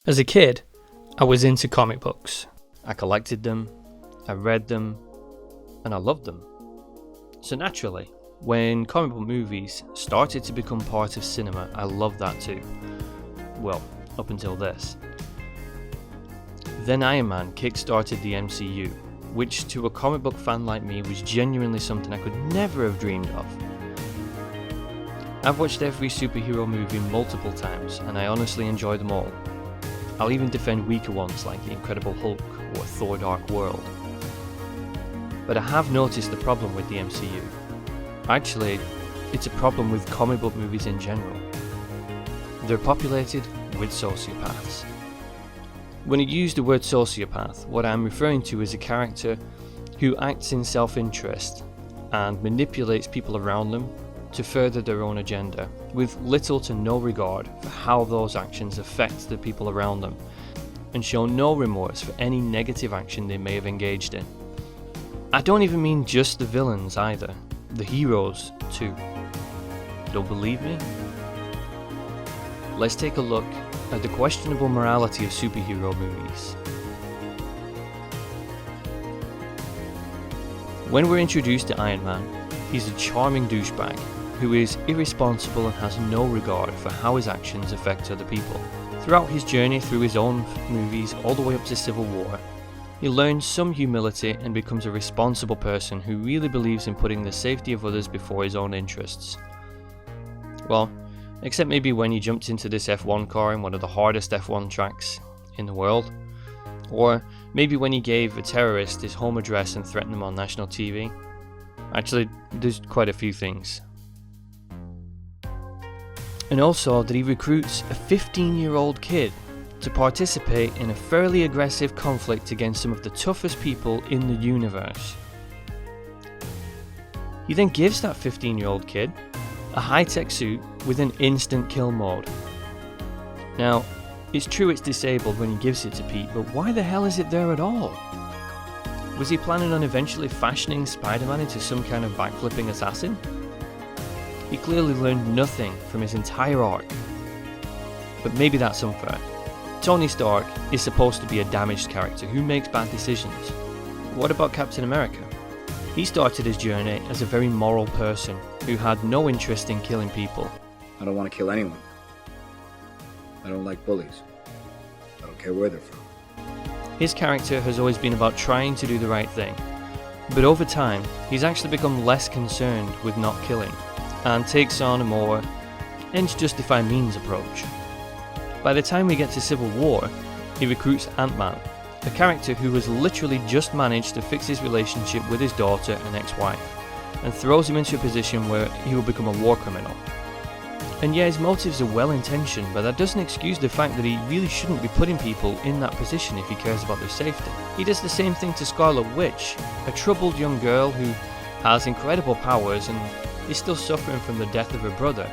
As a kid, I was into comic books. I collected them, I read them, and I loved them. So naturally, when comic book movies started to become part of cinema, I loved that too. Well, up until this. Then Iron Man kick-started the MCU, which to a comic book fan like me was genuinely something I could never have dreamed of. I've watched every superhero movie multiple times, and I honestly enjoy them all. I'll even defend weaker ones like The Incredible Hulk or Thor Dark World. But I have noticed the problem with the MCU. Actually, it's a problem with comic book movies in general. They're populated with sociopaths. When I use the word sociopath, what I'm referring to is a character who acts in self-interest and manipulates people around them to further their own agenda, with little to no regard for how those actions affect the people around them, and show no remorse for any negative action they may have engaged in. I don't even mean just the villains either, the heroes too. Don't believe me? Let's take a look at the questionable morality of superhero movies. When we're introduced to Iron Man, he's a charming douchebag who is irresponsible and has no regard for how his actions affect other people. Throughout his journey through his own movies all the way up to Civil War, he learns some humility and becomes a responsible person who really believes in putting the safety of others before his own interests. Well, except maybe when he jumped into this F1 car in one of the hardest F1 tracks in the world, or maybe when he gave a terrorist his home address and threatened him on national TV. Actually, there's quite a few things. And also that he recruits a 15-year-old kid to participate in a fairly aggressive conflict against some of the toughest people in the universe. He then gives that 15-year-old kid a high-tech suit with an instant kill mode. Now, it's true it's disabled when he gives it to Pete, but why the hell is it there at all? Was he planning on eventually fashioning Spider-Man into some kind of backflipping assassin? He clearly learned nothing from his entire arc. But maybe that's unfair. Tony Stark is supposed to be a damaged character who makes bad decisions. What about Captain America? He started his journey as a very moral person who had no interest in killing people. I don't want to kill anyone. I don't like bullies. I don't care where they're from. His character has always been about trying to do the right thing. But over time, he's actually become less concerned with not killing, and takes on a more ends-justify-means approach. By the time we get to Civil War, he recruits Ant-Man, a character who has literally just managed to fix his relationship with his daughter and ex-wife, and throws him into a position where he will become a war criminal. And yeah, his motives are well-intentioned, but that doesn't excuse the fact that he really shouldn't be putting people in that position if he cares about their safety. He does the same thing to Scarlet Witch, a troubled young girl who has incredible powers and is still suffering from the death of her brother,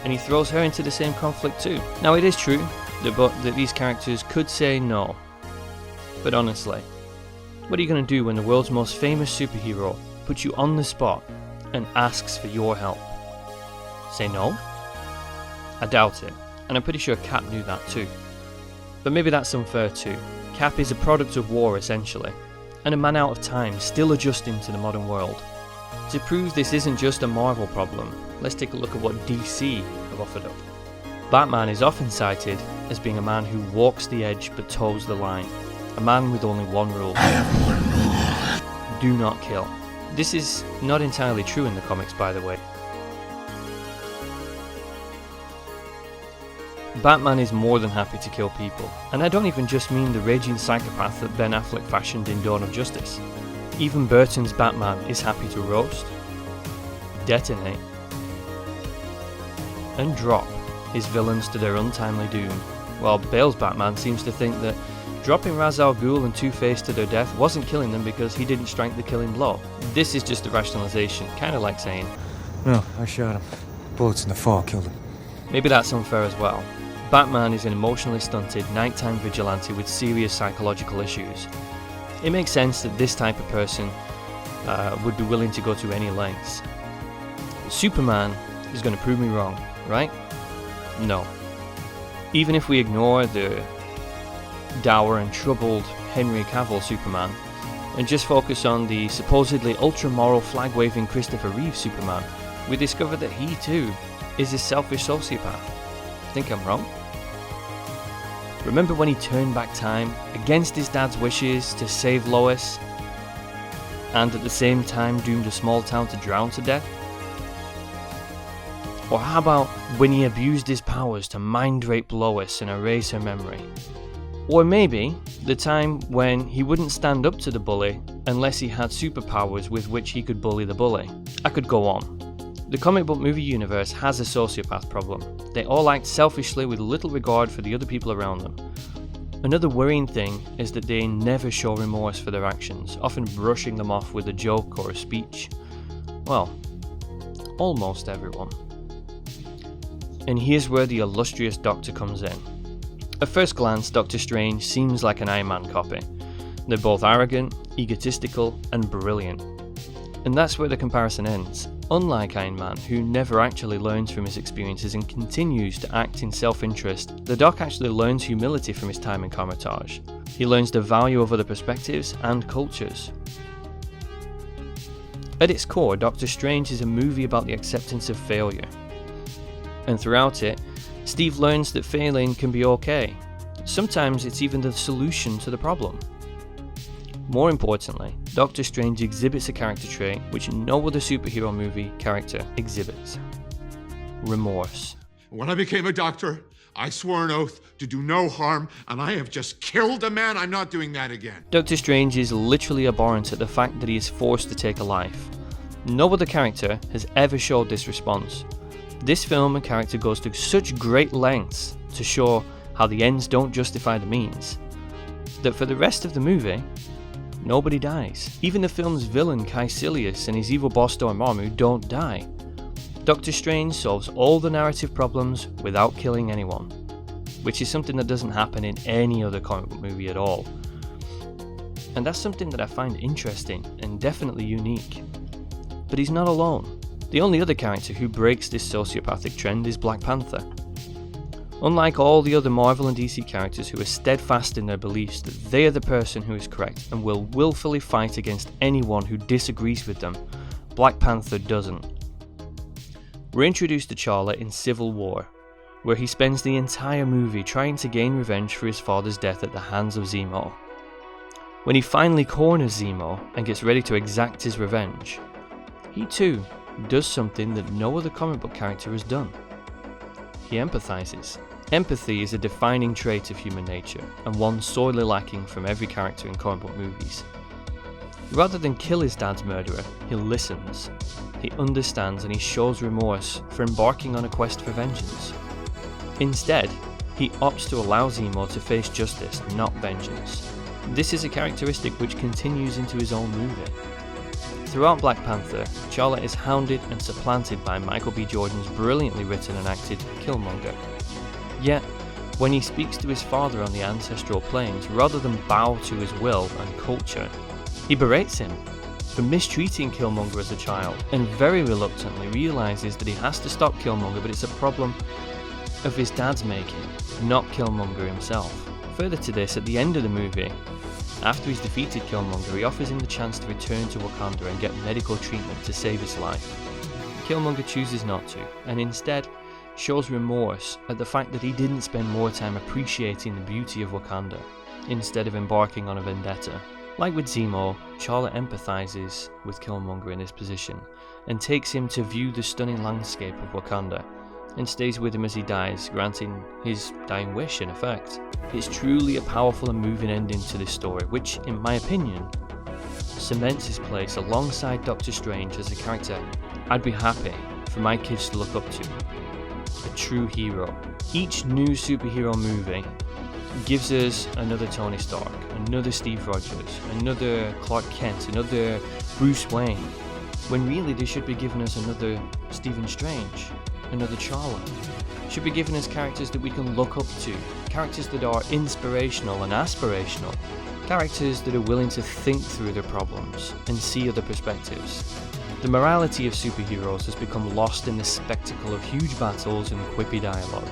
and he throws her into the same conflict too. Now it is true that these characters could say no, but honestly, what are you going to do when the world's most famous superhero puts you on the spot and asks for your help? Say no? I doubt it, and I'm pretty sure Cap knew that too. But maybe that's unfair too. Cap is a product of war essentially, and a man out of time still adjusting to the modern world. To prove this isn't just a Marvel problem, let's take a look at what DC have offered up. Batman is often cited as being a man who walks the edge but toes the line. A man with only one rule. I have one rule. Do not kill. This is not entirely true in the comics, by the way. Batman is more than happy to kill people, and I don't even just mean the raging psychopath that Ben Affleck fashioned in Dawn of Justice. Even Burton's Batman is happy to roast, detonate, and drop his villains to their untimely doom, while Bale's Batman seems to think that dropping Ra's al Ghul and Two-Face to their death wasn't killing them because he didn't strike the killing blow. This is just a rationalization, kinda like saying, "No, I shot him. Bullets in the fall killed him." Maybe that's unfair as well. Batman is an emotionally stunted, nighttime vigilante with serious psychological issues. It makes sense that this type of person would be willing to go to any lengths. Superman is going to prove me wrong, right? No. Even if we ignore the dour and troubled Henry Cavill Superman, and just focus on the supposedly ultra-moral flag-waving Christopher Reeve Superman, we discover that he too is a selfish sociopath. Think I'm wrong? Remember when he turned back time against his dad's wishes to save Lois, and at the same time doomed a small town to drown to death? Or how about when he abused his powers to mind rape Lois and erase her memory? Or maybe the time when he wouldn't stand up to the bully unless he had superpowers with which he could bully the bully. I could go on. The comic book movie universe has a sociopath problem. They all act selfishly with little regard for the other people around them. Another worrying thing is that they never show remorse for their actions, often brushing them off with a joke or a speech. Well, almost everyone. And here's where the illustrious Doctor comes in. At first glance, Doctor Strange seems like an Iron Man copy. They're both arrogant, egotistical, and brilliant. And that's where the comparison ends. Unlike Iron Man, who never actually learns from his experiences and continues to act in self-interest, the Doc actually learns humility from his time in Kamar-Taj. He learns the value of other perspectives and cultures. At its core, Doctor Strange is a movie about the acceptance of failure. And throughout it, Steve learns that failing can be okay. Sometimes it's even the solution to the problem. More importantly, Doctor Strange exhibits a character trait which no other superhero movie character exhibits: remorse. When I became a doctor, I swore an oath to do no harm, and I have just killed a man. I'm not doing that again. Doctor Strange is literally abhorrent at the fact that he is forced to take a life. No other character has ever showed this response. This film and character goes to such great lengths to show how the ends don't justify the means, that for the rest of the movie, nobody dies. Even the film's villain Caecilius and his evil boss Dormammu don't die. Doctor Strange solves all the narrative problems without killing anyone, which is something that doesn't happen in any other comic book movie at all. And that's something that I find interesting and definitely unique. But he's not alone. The only other character who breaks this sociopathic trend is Black Panther. Unlike all the other Marvel and DC characters who are steadfast in their beliefs that they are the person who is correct and will willfully fight against anyone who disagrees with them, Black Panther doesn't. We're introduced to T'Challa in Civil War, where he spends the entire movie trying to gain revenge for his father's death at the hands of Zemo. When he finally corners Zemo and gets ready to exact his revenge, he too does something that no other comic book character has done. He empathizes. Empathy is a defining trait of human nature, and one sorely lacking from every character in comic book movies. Rather than kill his dad's murderer, he listens. He understands and he shows remorse for embarking on a quest for vengeance. Instead, he opts to allow Zemo to face justice, not vengeance. This is a characteristic which continues into his own movie. Throughout Black Panther, T'Challa is hounded and supplanted by Michael B. Jordan's brilliantly written and acted Killmonger. Yet, when he speaks to his father on the ancestral plains, rather than bow to his will and culture, he berates him for mistreating Killmonger as a child, and very reluctantly realizes that he has to stop Killmonger, but it's a problem of his dad's making, not Killmonger himself. Further to this, at the end of the movie, after he's defeated Killmonger, he offers him the chance to return to Wakanda and get medical treatment to save his life. Killmonger chooses not to, and instead shows remorse at the fact that he didn't spend more time appreciating the beauty of Wakanda, instead of embarking on a vendetta. Like with Zemo, T'Challa empathizes with Killmonger in this position, and takes him to view the stunning landscape of Wakanda, and stays with him as he dies, granting his dying wish in effect. It's truly a powerful and moving ending to this story, which, in my opinion, cements his place alongside Doctor Strange as a character I'd be happy for my kids to look up to. A true hero. Each new superhero movie gives us another Tony Stark, another Steve Rogers, another Clark Kent, another Bruce Wayne, when really they should be giving us another Stephen Strange, another T'Challa. Should be giving us characters that we can look up to, characters that are inspirational and aspirational, characters that are willing to think through their problems and see other perspectives. The morality of superheroes has become lost in the spectacle of huge battles and quippy dialogue.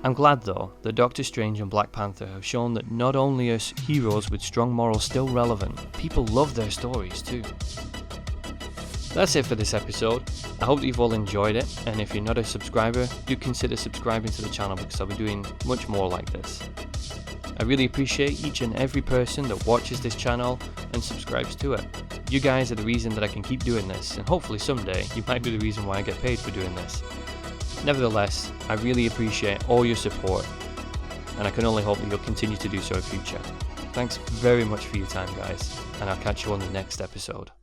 I'm glad though that Doctor Strange and Black Panther have shown that not only are heroes with strong morals still relevant, people love their stories too. That's it for this episode. I hope that you've all enjoyed it, and if you're not a subscriber, do consider subscribing to the channel because I'll be doing much more like this. I really appreciate each and every person that watches this channel and subscribes to it. You guys are the reason that I can keep doing this, and hopefully someday you might be the reason why I get paid for doing this. Nevertheless, I really appreciate all your support, and I can only hope that you'll continue to do so in future. Thanks very much for your time, guys, and I'll catch you on the next episode.